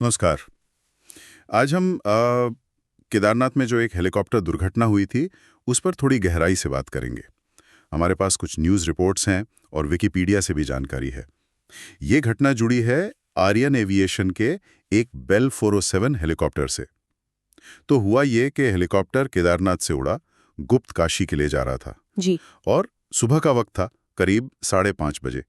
नमस्कार। आज हम केदारनाथ में जो एक हेलीकॉप्टर दुर्घटना हुई थी, उस पर थोड़ी गहराई से बात करेंगे। हमारे पास कुछ न्यूज़ रिपोर्ट्स हैं और विकिपीडिया से भी जानकारी है। ये घटना जुड़ी है आर्यन एविएशन के एक बेल 407 हेलीकॉप्टर से। तो हुआ ये कि हेलीकॉप्टर केदारनाथ से उड़ा, गुप्त काशी के लिए जा रहा था जी। और सुबह का वक्त था, करीब 5:30 बजे।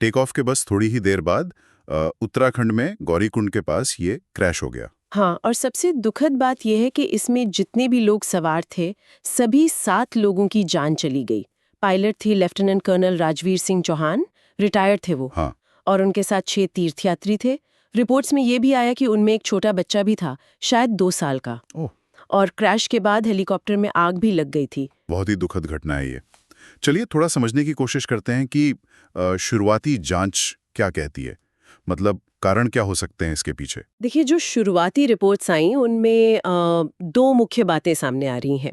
टेक ऑफ के बस थोड़ी ही देर बाद उत्तराखंड में गौरीकुंड के पास ये क्रैश हो गया। हाँ, और सबसे दुखद बात यह है कि इसमें जितने भी लोग सवार थे, सभी 7 लोगों की जान चली गई। पायलट थी lieutenant colonel Rajveer Singh Chauhan, retired थे वो। हाँ। और उनके साथ 6 तीर्थयात्री थे। रिपोर्ट्स में ये भी आया कि उनमें एक छोटा बच्चा भी था, शायद 2 साल का। ओह, और क्रैश के बाद हेलीकॉप्टर में आग भी लग गई थी। बहुत ही दुखद घटना है ये। चलिए थोड़ा समझने की कोशिश करते हैं कि शुरुआती जांच क्या कहती है। मतलब कारण क्या हो सकते हैं इसके पीछे। देखिए, जो शुरुआती रिपोर्ट्स आई उनमें 2 मुख्य बातें सामने आ रही हैं।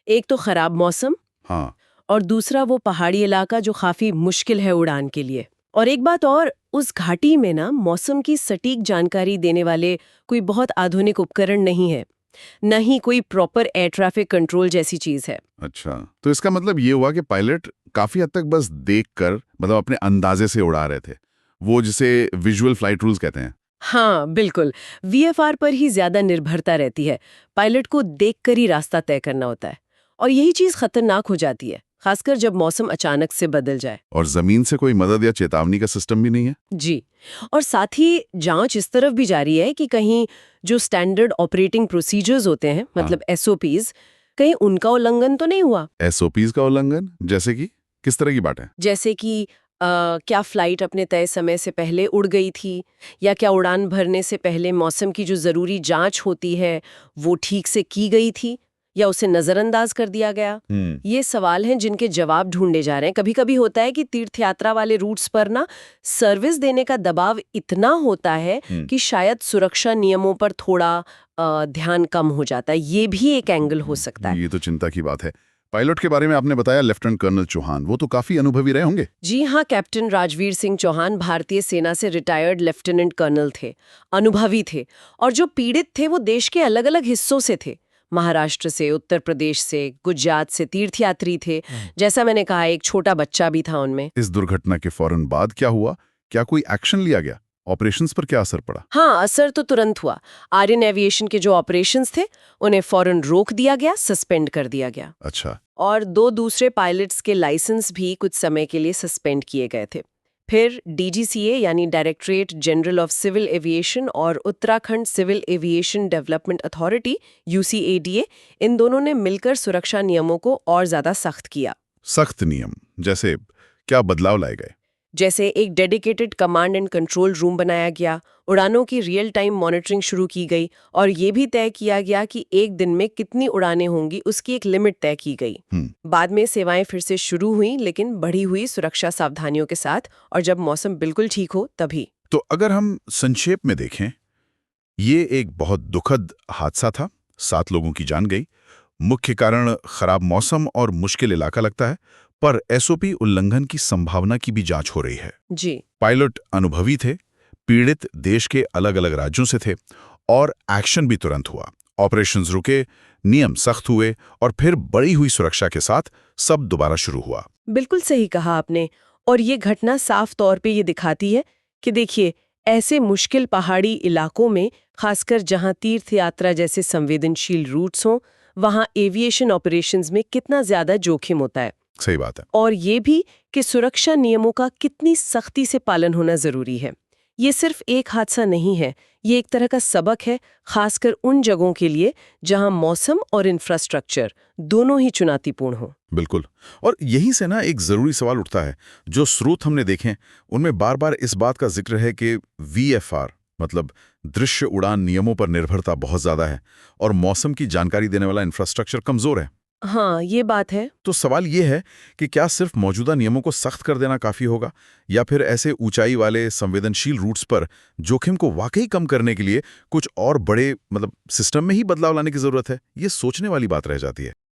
एक तो खराब मौसम हाँ। और दूसरा वो पहाड़ी इलाका जो काफी मुश्किल है उड़ान के लिए। और एक बात और, उस घाटी में ना मौसम की सटीक जानकारी देने वाले कोई बहुत आधुनिक उपकरण नहीं है, न ही कोई प्रॉपर एयर ट्रैफिक कंट्रोल जैसी चीज है। अच्छा, तो इसका मतलब ये हुआ कि पायलट काफी हद तक बस देखकर, मतलब अपने अंदाजे से उड़ा रहे थे, वो जिसे विजुअल फ्लाइट रूल्स कहते हैं। हाँ बिल्कुल, वीएफआर पर ही ज्यादा निर्भरता रहती है। पायलट को देखकर ही रास्ता तय करना होता है, और यही चीज खतरनाक हो जाती है, खासकर जब मौसम अचानक से बदल जाए। और जमीन से कोई मदद या चेतावनी का सिस्टम भी नहीं है। जी। और साथ ही जांच इस तरफ भी जारी है कि कहीं जो स्टैंडर्ड ऑपरेटिंग प्रोसीजर्स होते हैं, मतलब एसओपीज, कहीं उनका उल्लंघन तो नहीं हुआ। एसओपीज का उल्लंघन जैसे कि किस तरह की बात है। जैसे कि क्या फ्लाइट अपने तय समय से पहले उड़ गई थी, या क्या उड़ान भरने से पहले मौसम की जो ज़रूरी जांच होती है वो ठीक से की गई थी, या उसे नज़रअंदाज कर दिया गया। ये सवाल हैं जिनके जवाब ढूंढे जा रहे हैं। कभी कभी होता है कि तीर्थयात्रा वाले रूट्स पर ना सर्विस देने का दबाव इतना होता है कि शायद सुरक्षा नियमों पर थोड़ा ध्यान कम हो जाता है। ये भी एक एंगल हो सकता है। ये तो चिंता की बात है। पायलट के बारे में आपने बताया लेफ्टिनेंट कर्नल चौहान, वो तो काफी अनुभवी रहे होंगे। जी हाँ, कैप्टन राजवीर सिंह चौहान भारतीय सेना से रिटायर्ड लेफ्टिनेंट कर्नल थे, अनुभवी थे। और जो पीड़ित थे वो देश के अलग अलग हिस्सों से थे, महाराष्ट्र से, उत्तर प्रदेश से, गुजरात से तीर्थयात्री थे। जैसा मैंने कहा, एक छोटा बच्चा भी था उनमें। इस दुर्घटना के फौरन बाद क्या हुआ? क्या कोई एक्शन लिया गया? ऑपरेशंस पर क्या असर पड़ा? हाँ, असर तो तुरंत हुआ। आर्यन एविएशन के जो ऑपरेशंस थे उन्हें फौरन रोक दिया गया, सस्पेंड कर दिया गया। अच्छा। और 2 दूसरे पायलट्स के लाइसेंस भी कुछ समय के लिए सस्पेंड किए गए थे। फिर डीजीसीए यानी directorate general of civil aviation और Uttarakhand civil aviation development authority UCADA, इन दोनों ने मिलकर सुरक्षा नियमों को और ज्यादा सख्त किया। सख्त नियम जैसे क्या बदलाव लाए गए? जैसे एक dedicated command and control room बनाया गया, उड़ानों की रियल टाइम मॉनिटरिंग शुरू की गई, और ये भी तय किया गया कि एक दिन में कितनी उड़ानें होंगी उसकी एक लिमिट तय की गई। बाद में सेवाएं फिर से शुरू हुई, लेकिन बढ़ी हुई सुरक्षा सावधानियों के साथ, और जब मौसम बिल्कुल ठीक हो तभी। तो अगर हम संक्षेप में देखें, ये एक बहुत दुखद हादसा था। 7 लोगों की जान गई। मुख्य कारण खराब मौसम और मुश्किल इलाका लगता है, पर एसओपी उल्लंघन की संभावना की भी जांच हो रही है। जी। पायलट अनुभवी थे, पीड़ित देश के अलग अलग राज्यों से थे, और एक्शन भी तुरंत हुआ। ऑपरेशंस रुके, नियम सख्त हुए, और फिर बढ़ी हुई सुरक्षा के साथ सब दोबारा शुरू हुआ। बिल्कुल सही कहा आपने। और ये घटना साफ तौर पे ये दिखाती है कि देखिए, ऐसे मुश्किल पहाड़ी इलाकों में, खासकर जहां तीर्थ यात्रा जैसे संवेदनशील रूट्स हों, वहां एविएशन ऑपरेशंस में कितना ज्यादा जोखिम होता है। सही बात है। और ये भी कि सुरक्षा नियमों का कितनी सख्ती से पालन होना जरूरी है। ये सिर्फ एक हादसा नहीं है, ये एक तरह का सबक है, खासकर उन जगहों के लिए जहां मौसम और इंफ्रास्ट्रक्चर दोनों ही चुनौतीपूर्ण हो। बिल्कुल। और यहीं से ना एक जरूरी सवाल उठता है। जो स्रोत हमने देखे उनमें बार बार इस बात का जिक्र है कि वीएफआर, मतलब दृश्य उड़ान नियमों पर निर्भरता बहुत ज्यादा है, और मौसम की जानकारी देने वाला इंफ्रास्ट्रक्चर कमजोर है। हाँ, ये बात है। तो सवाल ये है कि क्या सिर्फ मौजूदा नियमों को सख्त कर देना काफी होगा, या फिर ऐसे ऊंचाई वाले संवेदनशील रूट्स पर जोखिम को वाकई कम करने के लिए कुछ और बड़े, मतलब सिस्टम में ही बदलाव लाने की जरूरत है? ये सोचने वाली बात रह जाती है।